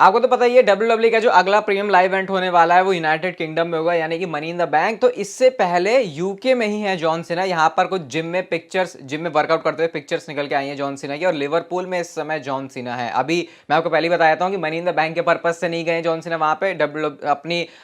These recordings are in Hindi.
आपको तो पता ही है डब्ल्यूडब्ल्यूई का जो अगला प्रीमियम लाइव इवेंट होने वाला है वो यूनाइटेड किंगडम में होगा, यानी कि मनी इन द बैंक। तो इससे पहले यूके में ही है जॉन सीना। यहाँ पर कुछ जिम में वर्कआउट करते हुए पिक्चर्स निकल के आई हैं जॉन सीना की, और लिवरपूल में इस समय जॉन सीना है। अभी मैं आपको पहले ही बताया था कि मनी इन द बैंक के पर्पज से नहीं गए जॉन सीना वहां पे,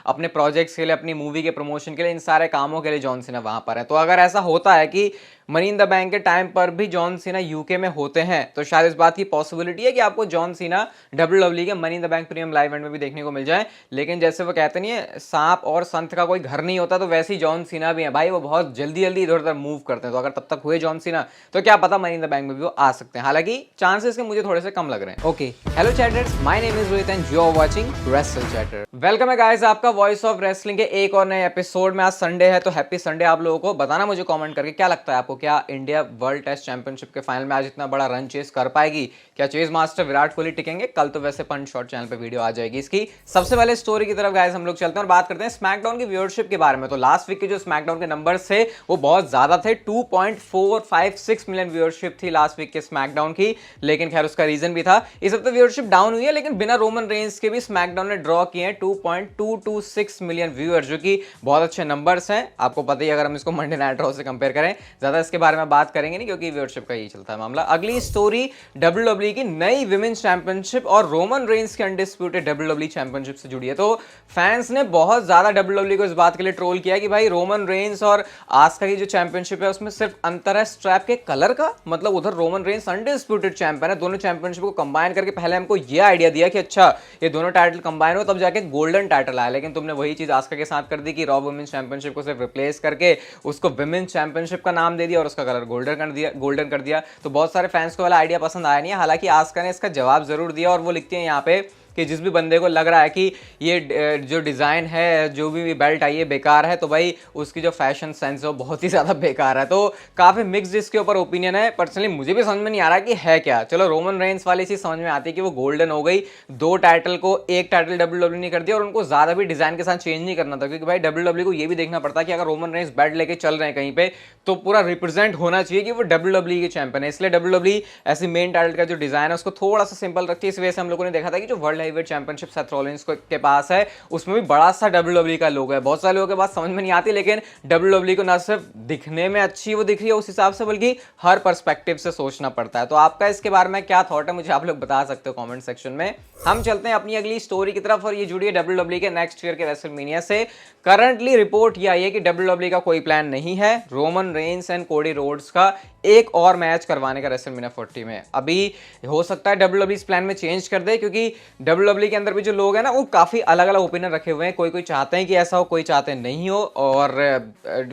अपने प्रोजेक्ट्स के लिए, अपनी मूवी के प्रमोशन के लिए, इन सारे कामों के लिए जॉन सीना वहां पर है। तो अगर ऐसा होता है कि मनी इन द बैंक के टाइम पर भी जॉन सीना यूके में होते हैं तो शायद इस बात की पॉसिबिलिटी है कि आपको जॉन सीना डब्ल्यूडब्ल्यूई के money in the bank premium live event में भी देखने को मिल जाए। लेकिन जैसे वो कहते नहीं है सांप और संत का कोई घर नहीं होता, तो वैसे ही जॉन सीना भी है भाई, वो बहुत जल्दी जल्दी इधर उधर मूव करते हैं। तो अगर तब तक हुए जॉन सीना तो क्या पता मनी इन द बैंक में भी वो आ सकते हैं, हालांकि चांसेस के मुझे थोड़े से कम लग रहे हैं। Okay, hello chatters, my name is Rohit and you are watching Wrestle Chatter. Welcome है गाइस आपका वॉइस ऑफ रेसलिंग के एक और नए एपिसोड में। आज संडे है तो हैप्पी संडे आप लोगों को। बताना मुझे कमेंट करके क्या लगता है आपको, क्या इंडिया वर्ल्ड टेस्ट चैंपियनशिप के फाइनल में आज इतना बड़ा रन चेस कर पाएगी? क्या चेस मास्टर विराट कोहली टिकेंगे? कल तो वैसे पंच शॉट चैनल पे वीडियो आ जाएगी इसकी। सबसे पहले स्टोरी की तरफ गाइस हम लोग चलते हैं और बात करते हैं स्मैकडाउन की व्यूअरशिप के बारे में। तो लास्ट वीक के जो स्मैकडाउन के नंबर्स थे वो बहुत ज्यादा थे, 2.456 मिलियन व्यूअरशिप थी लास्ट वीक के स्मैकडाउन की। लेकिन खैर उसका रीजन भी था, इस हफ्ते व्यूअरशिप डाउन हुई है, लेकिन बिना रोमन रेंज के भी स्मैकडाउन ने ड्रॉ किए हैं 2.226 मिलियन व्यूअर्स, जो कि बहुत अच्छे नंबर्स हैं। आपको पता ही, अगर हम इसको मंडे नाइट रॉ से कंपेयर करें, ज्यादा इसके बारे में बात करेंगे नहीं क्योंकि व्यूअरशिप का यही चलता है मामला। अगली स्टोरी डब्ल्यूडब्ल्यूई की नई विमेंस चैंपियनशिप और रोमन रेंज के अनडिस्प्यूटेड डब्ल्यूडब्ल्यूई चैंपियनशिप से जुड़ी है। तो फैंस ने बहुत ज्यादा डब्ल्यूडब्ल्यूई को इस बात के लिए ट्रोल किया कि भाई रोमन रेंज और आस्का की जो चैंपियनशिप है उसमें सिर्फ अंतर है स्ट्रैप के कलर का। मतलब उधर रोमन रेंज अनडिस्प्यूटेड चैंपियन है, दोनों चैंपियनशिप को कंबाइन करके पहले हमको ये आइडिया दिया कि अच्छा ये दोनों टाइटल कंबाइन हो तब जाके गोल्डन टाइटल आया, लेकिन तुमने वही चीज आस्का के साथ कर दी कि रॉ वुमेन्स चैंपियनशिप को सिर्फ रिप्लेस करके उसको विमेन्स चैंपियनशिप का नाम दे दिया और उसका कलर गोल्डन कर दिया। तो बहुत सारे फैंस को वाला आइडिया पसंद आया नहीं है। हालांकि आस्का ने इसका जवाब जरूर दिया और वो लिखती है यहाँ पे कि जिस भी बंदे को लग रहा है कि ये जो डिज़ाइन है, जो भी बेल्ट आई है बेकार है, तो भाई उसकी जो फैशन सेंस है वो बहुत ही ज़्यादा बेकार है। तो काफ़ी मिक्स्ड इसके ऊपर ओपिनियन है। पर्सनली मुझे भी समझ में नहीं आ रहा कि है क्या। चलो रोमन रेंज वाली चीज़ समझ में आती है कि वो गोल्डन हो गई, दो टाइटल को एक टाइटल डब्ल्यूडब्ल्यू ने कर दिया और उनको ज़्यादा भी डिज़ाइन के साथ चेंज नहीं करना था, क्योंकि भाई डब्ल्यूडब्ल्यू को ये भी देखना पड़ता है कि अगर रोमन रेंज बेल्ट लेके चल रहे हैं कहीं पे तो पूरा रिप्रेजेंट होना चाहिए कि वो डब्ल्यूडब्ल्यू के चैंपियन है। इसलिए डब्ल्यूडब्ल्यू ऐसी मेन टाइटल का जो डिज़ाइन है उसको थोड़ा सा सिंपल रखती है। इस वजह से हम लोगों ने देखा था कि जो world heavyweight championship Seth Rollins के पास है उसमें भी बड़ा सा डब्ल्यूडब्ल्यूई का लोगो है। बहुत सारे लोगों के पास समझ में नहीं आती, लेकिन डब्ल्यूडब्ल्यूई को ना सिर्फ दिखने में अच्छी वो दिख रही है उस हिसाब से, बल्कि हर पर्सपेक्टिव से सोचना पड़ता है। तो आपका इसके बारे में क्या थॉट है मुझे आप लोग बता सकते हो कमेंट सेक्शन में। हम चलते हैं अपनी अगली स्टोरी की तरफ और ये जुड़ी है डब्ल्यूडब्ल्यूई के नेक्स्ट ईयर के रेसलमेनिया से। करंटली रिपोर्ट ये आई है कि डब्ल्यूडब्ल्यूई का कोई प्लान नहीं है Roman Reigns and Cody Rhodes का एक और मैच करवाने का रेसलमेनिया 40 में। अभी हो सकता है डब्ल्यूडब्ल्यूई इस प्लान में चेंज कर दे, क्योंकि डब्ल्यूडब्ल्यूई के अंदर भी जो लोग हैं ना वो काफी अलग अलग ओपिनियन रखे हुए हैं। कोई चाहते हैं कि ऐसा हो, कोई चाहते नहीं हो, और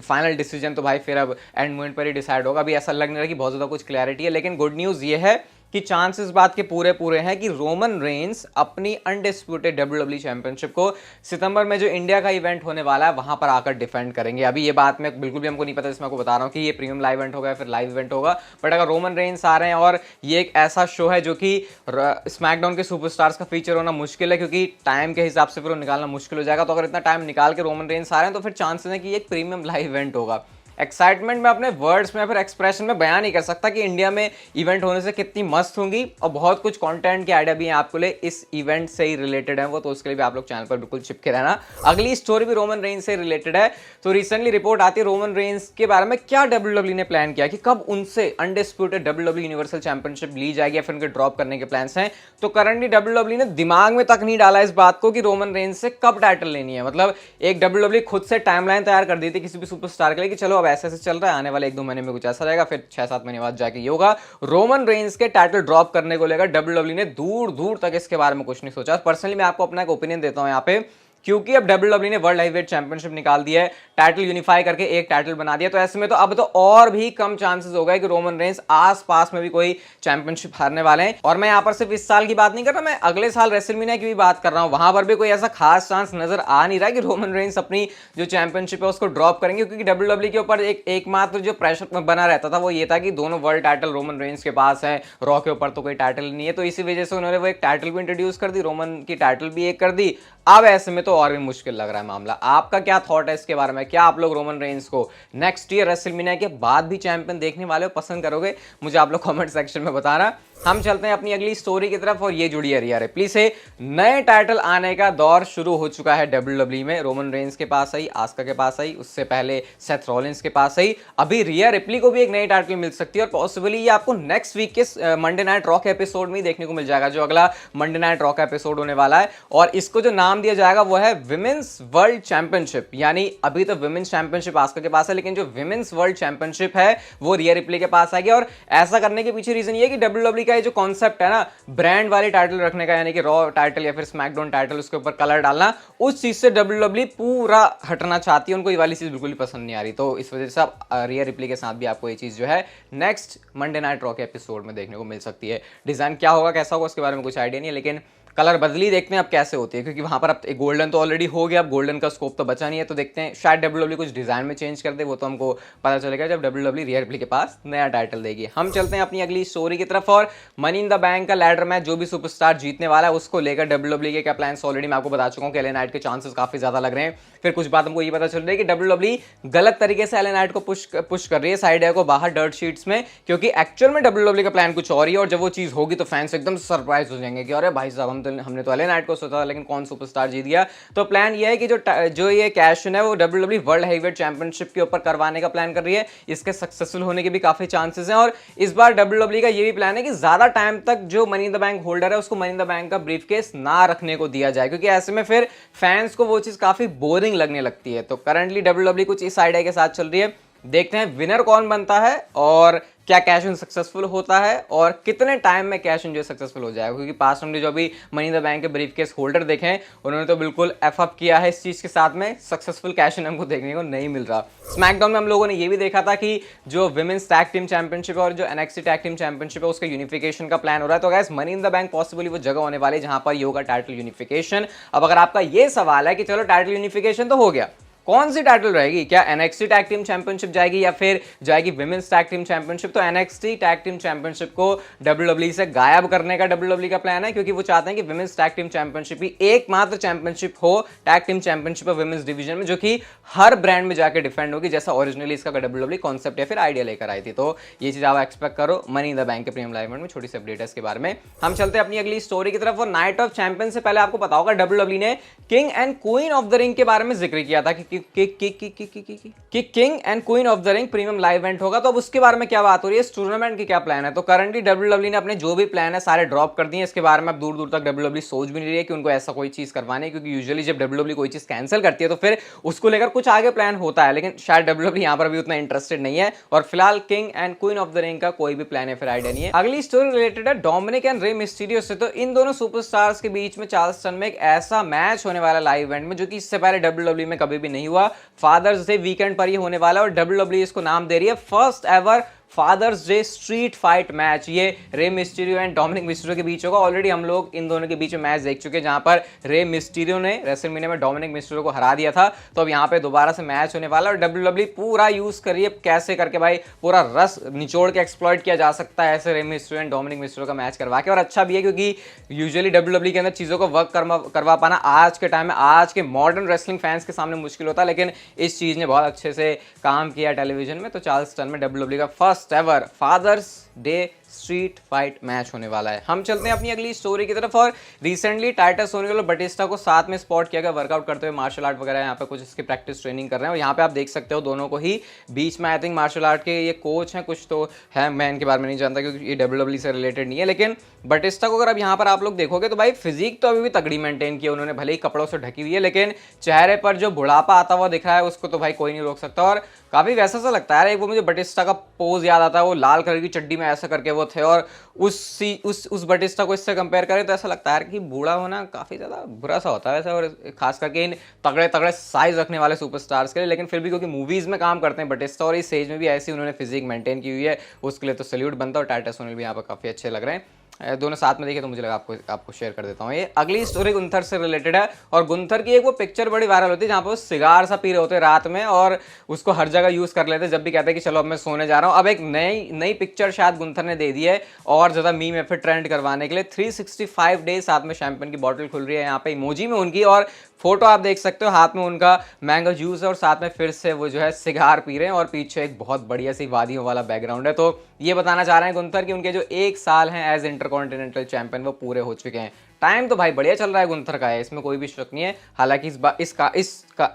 फाइनल डिसीजन तो भाई फिर अब एंड मोमेंट पर ही डिसाइड होगा। अभी ऐसा लग नहीं रहा कि बहुत ज्यादा कुछ क्लैरिटी है, लेकिन गुड न्यूज ये है कि चांसेस बात के पूरे हैं कि रोमन रेंस अपनी अनडिस्प्यूटेड डब्ल्यूडब्ल्यूई चैंपियनशिप को सितंबर में जो इंडिया का इवेंट होने वाला है वहां पर आकर डिफेंड करेंगे। अभी ये बात में बिल्कुल भी हमको नहीं पता, जिसमें आपको बता रहा हूं कि ये प्रीमियम लाइव इवेंट होगा या फिर लाइव इवेंट होगा। बट अगर रोमन रेंस आ रहे हैं और ये एक ऐसा शो है जो कि स्मैकडाउन के सुपरस्टार्स का फीचर होना मुश्किल है, क्योंकि टाइम के हिसाब से फिर वो निकालना मुश्किल हो जाएगा। तो अगर इतना टाइम निकाल के रोमन रेंस आ रहे हैं तो फिर चांसेस है कि ये एक प्रीमियम लाइव इवेंट होगा। एक्साइटमेंट में अपने वर्ड्स में फिर एक्सप्रेशन में बयान नहीं कर सकता कि इंडिया में इवेंट होने से कितनी मस्त होंगी, और बहुत कुछ कंटेंट के आइडिया भी हैं आपके लिए इस इवेंट से ही रिलेटेड है वो, तो उसके लिए भी आप लोग चैनल पर बिल्कुल चिपके रहना। अगली स्टोरी भी रोमन रेंज से रिलेटेड है। तो रिसेंटली रिपोर्ट आती है रोमन रेंज के बारे में क्या डब्ल्यूडब्ल्यूई ने प्लान किया कि कब उनसे अनडिस्प्यूटेड डब्ल्यूडब्ल्यूई यूनिवर्सल चैंपियनशिप ली जाएगी या फिर उनके ड्रॉप करने के प्लान्स हैं। तो करंटली डब्ल्यूडब्ल्यूई ने दिमाग में तक नहीं डाला इस बात को कि रोमन रेंज से कब टाइटल लेनी है। मतलब एक डब्ल्यूडब्ल्यूई खुद से टाइमलाइन तैयार कर दी थी किसी भी सुपरस्टार के लिए कि चलो अब ऐसे चल रहा है, आने वाले 1-2 महीने में कुछ ऐसा रहेगा, फिर 6-7 महीने बाद जाके ये होगा। रोमन रेंज के टाइटल ड्रॉप करने को लेकर डब्ल्यूडब्ल्यूई ने दूर तक इसके बारे में कुछ नहीं सोचा। पर्सनली मैं आपको अपना एक ओपिनियन देता हूं यहाँ पे, क्योंकि अब डब्ल्यूडब्ल्यूई ने वर्ल्ड हेवीवेट चैंपियनशिप निकाल दिया है, टाइटल यूनिफाई करके एक टाइटल बना दिया, तो ऐसे में तो अब तो और भी कम चांसेस हो गए कि रोमन रेंस आस-पास में भी कोई चैंपियनशिप हारने वाले हैं। और मैं यहां पर सिर्फ इस साल की बात नहीं कर रहा, मैं अगले साल रेसलमेनिया की भी बात कर रहा हूं। वहां पर भी कोई ऐसा खास चांस नजर आ नहीं रहा कि रोमन रेंस अपनी जो चैंपियनशिप है उसको ड्रॉप करेंगे, क्योंकि डब्ल्यूडब्ल्यूई के ऊपर एकमात्र जो प्रेशर बना रहता था वो ये था कि दोनों वर्ल्ड टाइटल रोमन रेंस के पास है, रॉ के ऊपर तो कोई टाइटल नहीं है। तो इसी वजह से उन्होंने वो एक टाइटल भी इंट्रोड्यूस कर दी, रोमन की टाइटल भी एक कर दी। अब ऐसे में तो और भी मुश्किल लग रहा है मामला। आपका क्या थॉट है इसके बारे में? क्या आप लोग रोमन रेंस को नेक्स्ट ईयर रेसलमेनिया के बाद भी चैंपियन देखने वाले हो, पसंद करोगे? मुझे आप लोग कमेंट सेक्शन में बताना। हम चलते हैं अपनी अगली स्टोरी की तरफ और ये जुड़ी है रिया रिप्ली से। नए टाइटल आने का दौर शुरू हो चुका है डब्ल्यूडब्ल्यूई में। रोमन रेंस के पास आई, आस्का के पास आई, उससे पहले सेथ रॉलिंस के पास आई, अभी रिया रिप्ली को भी एक नई टाइटल मिल सकती है और पॉसिबली ये आपको नेक्स्ट वीक के मंडे नाइट रॉ के एपिसोड में ही देखने को मिल जाएगा, जो अगला मंडे नाइट रॉ का एपिसोड होने वाला है। और इसको जो नाम दिया जाएगा वो है विमेंस वर्ल्ड चैंपियनशिप। यानी अभी तो विमेंस चैंपियनशिप आस्का के पास है, लेकिन जो विमेंस वर्ल्ड चैंपियनशिप है वो रिया रिप्ली के पास आएगी। और ऐसा करने के पीछे रीजन ये कि डब्ल्यूडब्ल्यूई का जो कॉन्सेप्ट है ना ब्रांड वाली टाइटल रखने का, यानी कि रॉ टाइटल या फिर स्मैकडाउन टाइटल उसके ऊपर कलर डालना, उस चीज से डब्ल्यूडब्ल्यूई पूरा हटना चाहती है। उनको ये वाली चीज बिल्कुल भी पसंद नहीं आ रही। तो इस वजह से अब रिया रिप्ली के साथ भी आपको ये चीज जो है नेक्स्ट मंडे नाइट रॉ के एपिसोड में देखने को मिल सकती है। डिजाइन क्या होगा, कैसा होगा, उसके बारे में कुछ आइडिया नहीं है, लेकिन कलर बदली देखते हैं अब कैसे होती है, क्योंकि वहां पर अब गोल्डन तो ऑलरेडी हो गया, अब गोल्डन का स्कोप तो बचा नहीं है। तो देखते हैं शायद डब्ल्यूडब्ल्यूई कुछ डिजाइन में चेंज कर दे, वो तो हमको पता चलेगा जब डब्ल्यूडब्ल्यूई रिया रिप्ली के पास नया टाइटल देगी। हम चलते हैं अपनी अगली स्टोरी की तरफ और मनी इन द बैंक का लैडर मैच जो भी सुपरस्टार जीतने वाला है उसको लेकर डब्ल्यूडब्ल्यूई के क्या प्लान्स ऑलरेडी मैं आपको बता चुका हूँ कि एलए नाइट के चांसेस काफी ज्यादा लग रहे हैं। फिर कुछ बात हमको ये पता चल रही है कि डब्ल्यूडब्ल्यूई गलत तरीके से एलए नाइट को पुश कर रही है इस आइडिया को बाहर डर्ट शीट्स में, क्योंकि एक्चुअल में डब्ल्यूडब्ल्यूई का प्लान कुछ और ही है। और जब वो चीज होगी तो फैंस एकदम सरप्राइज हो जाएंगे कि अरे भाई साहब हमने तो एलए नाइट को सोचा था लेकिन कौन सुपरस्टार जीत गया। तो प्लान ये है कि जो ये कैश इन है वो डब्ल्यूडब्ल्यूई वर्ल्ड हेवीवेट चैंपियनशिप के ऊपर करवाने का प्लान कर रही है। इसके सक्सेसफुल होने के भी काफी चांसेस हैं। और इस बार डब्ल्यूडब्ल्यूई का ये भी प्लान है कि ज्यादा टाइम तक जो money in the bank holder है उसको मनी इन द बैंक का ब्रीफकेस ना रखने को दिया जाए, क्योंकि ऐसे में फिर फैंस को वो चीज काफी बोरिंग लगने लगती है। तो करंटली डब्ल्यूडब्ल्यूई कुछ इस आइडिया के साथ चल रही है। देखते हैं विनर कौन बनता है और क्या कैश इन सक्सेसफुल होता है और कितने टाइम में कैश इन जो सक्सेसफुल हो जाएगा, क्योंकि पास हमने जो अभी मनी इन द बैंक के ब्रीफकेस होल्डर देखे हैं उन्होंने तो बिल्कुल एफ अप किया है इस चीज के साथ में। सक्सेसफुल कैश इन हमको देखने को नहीं मिल रहा। स्मैकडाउन में हम लोगों ने ये भी देखा था कि जो विमेंस टैग टीम चैंपियनशिप और जो एनएक्सटी टैग टीम चैंपियनशिप है उसका यूनिफिकेशन का प्लान हो रहा है। तो guys money in the bank possibly वो जगह होने वाली है जहां पर ये होगा टाइटल यूनिफिकेशन। अब अगर आपका ये सवाल है कि चलो टाइटल यूनिफिकेशन तो हो गया, कौन सी टाइटल रहेगी, क्या एनएक्सटी टैग टीम चैंपियनशिप जाएगी या फिर जाएगी विमेंस टैग टीम चैंपियनशिप? तो एनएक्सटी टैग टीम चैंपियनशिप को डब्ल्यूडब्ल्यूई से गायब करने का डब्ल्यूडब्ल्यूई का प्लान है, क्योंकि वो चाहते हैं कि विमेंस टैग टीम चैंपियनशिप ही एकमात्र चैंपियनशिप हो टैग टीम चैंपियनशिप और विमेंस डिवीजन में, जो कि हर ब्रांड में जाकर डिफेंड होगी, जैसा ओरिजिनली इसका डब्ल्यूडब्ल्यूई कॉन्सेप्ट या फिर आइडिया लेकर आई थी। तो ये चीज आप एक्सपेक्ट करो मनी इन द बैंक के प्रीमियम लाइव इवेंट में। छोटी सी अपडेट है इसके बारे में। हम चलते हैं अपनी अगली स्टोरी की तरफ और नाइट ऑफ चैंपियन से पहले आपको पता होगा डब्ल्यूडब्ल्यूई ने king and queen of the ring के बारे में जिक्र किया था कि king and queen of the ring premium live event होगा। तो अब उसके बारे में क्या बात हो रही है, इस टूर्नामेंट की क्या प्लान है? तो करंटली डब्ल्यूडब्ल्यूई ने अपने जो भी प्लान है सारे ड्रॉप कर दिए। इसके बारे में अब दूर दूर तक डब्ल्यूडब्ल्यूई सोच भी नहीं रही है कि उनको ऐसा कोई चीज करवानी है, क्योंकि यूजुअली जब डब्ल्यूडब्ल्यूई कोई चीज कैंसिल करती है तो फिर उसको लेकर कुछ आगे प्लान होता है, लेकिन शायद डब्ल्यूडब्ल्यूई यहां पर भी उतना इंटरेस्टेड नहीं है। और फिलहाल king and queen of the ring का कोई भी प्लान है फिर आइडिया नहीं है। अगली स्टोरी रिलेटेड है डोमिनिक एंड रे मिस्टीरियो से। तो इन दोनों सुपरस्टार्स के बीच में चार्ल्सटन में एक ऐसा मैच होने वाला लाइव इवेंट में जो कि इससे पहले डब्ल्यूडब्ल्यूई में कभी भी नहीं हुआ। फादर्स डे वीकेंड पर ही होने वाला है और डब्ल्यूडब्ल्यूई इसको नाम दे रही है first ever Father's Day street fight match. ये Rey Mysterio and Dominik Mysterio के बीच होगा। ऑलरेडी हम लोग इन दोनों के बीच में मैच देख चुके हैं जहां पर रे मिस्टीरियो ने रेसलमेनिया में डोमिनिक मिस्टीरियो को हरा दिया था। तो अब यहाँ पे दोबारा से मैच होने वाला है और डब्ल्यूडब्ल्यूई पूरा यूज करिए कैसे करके भाई पूरा रस निचोड़ के एक्सप्लॉइट किया जा सकता है ऐसे Rey Mysterio and Dominik Mysterio का मैच करवा के। और अच्छा भी है क्योंकि यूजुअली डब्ल्यूडब्ल्यूई के अंदर चीजों को वर्क करवा पाना आज के टाइम में आज के मॉडर्न रेसलिंग फैंस के सामने मुश्किल होता है, लेकिन इस चीज ने बहुत अच्छे से काम किया टेलीविजन में। तो चार्ल्सटन में डब्ल्यूडब्ल्यूई का first ever Father's Day street fight match होने वाला है। हम चलते हैं अपनी अगली स्टोरी की तरफ और रिसेंटली टाइटस सोनियल और बटिस्टा को साथ में स्पॉट किया गया वर्कआउट करते हुए मार्शल आर्ट वगैरह यहाँ पे कुछ इसकी प्रैक्टिस ट्रेनिंग कर रहे हैं। और यहाँ पे आप देख सकते हो दोनों को ही बीच में आई थिंक मार्शल आर्ट के ये कोच हैं कुछ तो है, मैं इनके बारे में नहीं जानता क्योंकि ये डब्ल्यूडब्ल्यूई से रिलेटेड नहीं है। लेकिन बटिस्टा को अगर अब यहाँ पर आप लोग देखोगे तो भाई फिजिक तो अभी भी तगड़ी मेंटेन की उन्होंने, भले ही कपड़ों से ढकी हुई है, लेकिन चेहरे पर जो बुढ़ापा आता हुआ दिख रहा है उसको तो भाई कोई नहीं रोक सकता। और काफी वैसा सा लगता है, एक वो मुझे बटिस्टा का पोज याद आता है, वो लाल कलर की चड्डी में ऐसा करके वो थे और उस बटिस्टा को इससे कंपेयर करें तो ऐसा लगता है कि बूढ़ा होना काफी ज्यादा बुरा सा होता है वैसे, और खास करके इन तगड़े तगड़े साइज रखने वाले सुपरस्टार्स के लिए। लेकिन फिर भी क्योंकि मूवीज में काम करते हैं बटिस्टा और इस एज में भी ऐसी उन्होंने फिजिक मेंटेन की हुई है, उसके लिए तो सैल्यूट बनता है। और टाइटस सोनियल भी यहाँ पर काफी अच्छे लग रहे हैं। दोनों साथ में देखे तो मुझे लगा आपको शेयर कर देता हूँ। ये अगली स्टोरी गुंथर से रिलेटेड है और गुंथर की एक वो पिक्चर बड़ी वायरल होती है जहाँ पे वो सिगार सा पी रहे होते हैं रात में और उसको हर जगह यूज कर लेते हैं जब भी कहते हैं कि चलो अब मैं सोने जा रहा हूँ। अब एक नई पिक्चर शायद गुंथर ने दे दी है और ज्यादा मीम या फिर ट्रेंड करवाने के लिए। 365 डेज साथ में शैंपेन की बॉटल खुल रही है यहाँ पे इमोजी में उनकी, और फोटो आप देख सकते हो, हाथ में उनका मैंगो जूस है और साथ में फिर से वो जो है सिगार पी रहे हैं और पीछे एक बहुत बढ़िया सी वादियों वाला बैकग्राउंड है। तो ये बताना चाह रहे हैं गुंथर कि उनके जो 1 साल हैं एज इंटरकॉन्टिनेंटल चैंपियन वो पूरे हो चुके हैं। टाइम तो भाई बढ़िया चल रहा है गुंथर का है, इसमें कोई भी शक नहीं है। हालांकि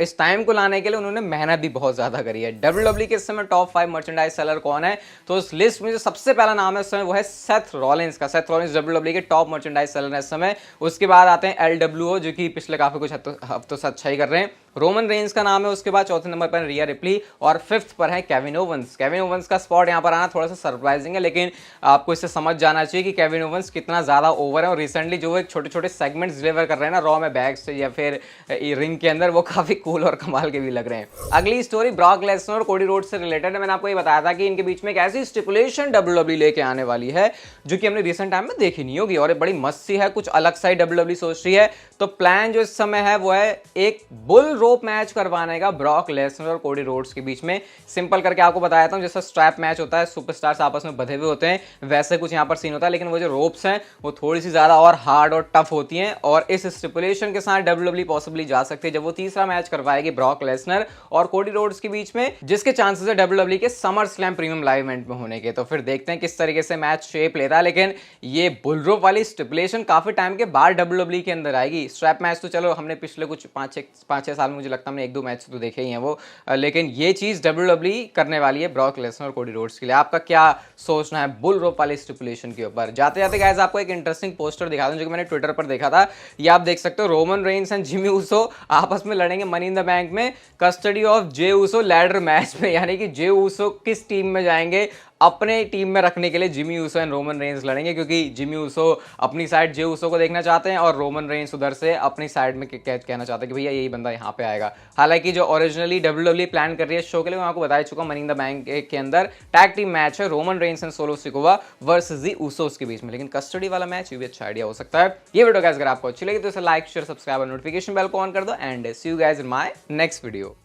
इस टाइम को लाने के लिए उन्होंने मेहनत भी बहुत ज्यादा करी है। डब्ल्यूडब्ल्यू के इस समय टॉप 5 मर्चेंडाइज सेलर कौन है, तो उस लिस्ट में जो सबसे पहला नाम है इस समय वो है सेथ रॉलिंस का। सेथ रॉलिंस डब्ल्यूडब्ल्यू के टॉप मर्चेंडाइज सेलर है इस समय। उसके बाद आते हैं एलडब्ल्यूओ जो कि पिछले काफी कुछ हफ्तों से अच्छा ही कर रहे हैं। रोमन रेंज का नाम है, उसके बाद चौथे नंबर पर रिया रिप्ली और 5th पर है केविन ओवंस। केविन ओवंस का स्पॉट यहाँ पर आना थोड़ा सा सरप्राइजिंग है, लेकिन आपको इससे समझ जाना चाहिए कि केविन ओवंस कितना ज्यादा ओवर है और रिसेंटली जो एक छोटे छोटे सेगमेंट्स डिलीवर कर रहे हैं ना रॉ में बैग्स या फिर रिंग के अंदर, वो काफी कूल और कमाल के भी लग रहे हैं। अगली स्टोरी ब्रॉक लेसनर और कोडी रोड्स से रिलेटेड है। मैंने आपको ये बताया था कि इनके बीच में एक ऐसी स्टिपुलेशन डब्ल्यूडब्ल्यू लेके आने वाली है जो कि हमने रिसेंट टाइम में देखी नहीं होगी और बड़ी मस्त सी है, कुछ अलग सा ही डब्ल्यूडब्ल्यू सोच रही है। तो प्लान जो इस समय है वो है एक बुल रोप मैच करवाने का ब्रॉक लेसनर और कोडी रोड्स के बीच में। सिंपल करके आपको बताया था, जैसा स्ट्रैप मैच होता है, सुपरस्टार्स आपस में बंधे हुए होते हैं, वैसे कुछ यहाँ पर सीन होता है, लेकिन वो जो रोप्स हैं वो थोड़ी सी ज्यादा और हार्ड और टफ होती हैं और इस स्टिपुलेशन के साथ डब्ल्यूडब्ल्यू पॉसिबली जा सकती है जब वो तीसरा मैच करवाएगी ब्रॉक लेसनर और कोडी रोड्स के बीच में, जिसके चांसेस है डब्ल्यूडब्ल्यू के summer slam premium live event में होने के। तो फिर देखते हैं किस तरीके से मैच शेप लेता है, लेकिन ये बुल रोप वाली स्टिपुलेशन काफी टाइम के बाद डब्ल्यूडब्ल्यू के अंदर आएगी। स्ट्रैप मैच तो चलो हमने पिछले कुछ 5-6 साल में मुझे लगता है हमने 1-2 मैच तो देखे ही हैं वो, लेकिन ये चीज डब्ल्यूडब्ल्यू करने वाली है ब्रॉक लेसनर और कोडी रोड्स के लिए। आपका क्या सोचना है बुल रोप वाली स्टिपुलेशन के ऊपर? जाते जाते गाइस आपको एक इंटरेस्टिंग पोस्टर दिखा दूं जो कि मैंने ट्विटर पर देखा था। ये आप देख सकते हो, Roman Reigns and Jimmy Uso आपस में लड़ेंगे मनी इन द बैंक में custody of Jey Uso ladder match में, यानी कि जे ऊसो किस टीम में जाएंगे, अपने टीम में रखने के लिए Jimmy Uso and Roman Reigns लड़ेंगे, क्योंकि जिमी ऊसो अपनी साइड जे ऊसो को देखना चाहते हैं और रोमन रेंस उधर से अपनी साइड में कहना चाहते हैं कि भैया यही बंदा यहाँ पे आएगा। हालांकि जो ओरिजिनली डब्ल्यूडब्ल्यू प्लान कर रही है शो के लिए, मैं आपको बता चुका मनी इन द बैंक के अंदर टैग टीम मैच है Roman Reigns and solo Sikoa versus the Usos के बीच में, लेकिन कस्टडी वाला मैच ये भी अच्छा आइडिया हो सकता है। ये वीडियो गाइस अगर आपको अच्छी लगी तो इसे लाइक शेयर सब्सक्राइब और नोटिफिकेशन बेल को ऑन कर दो and see you guys in my next video.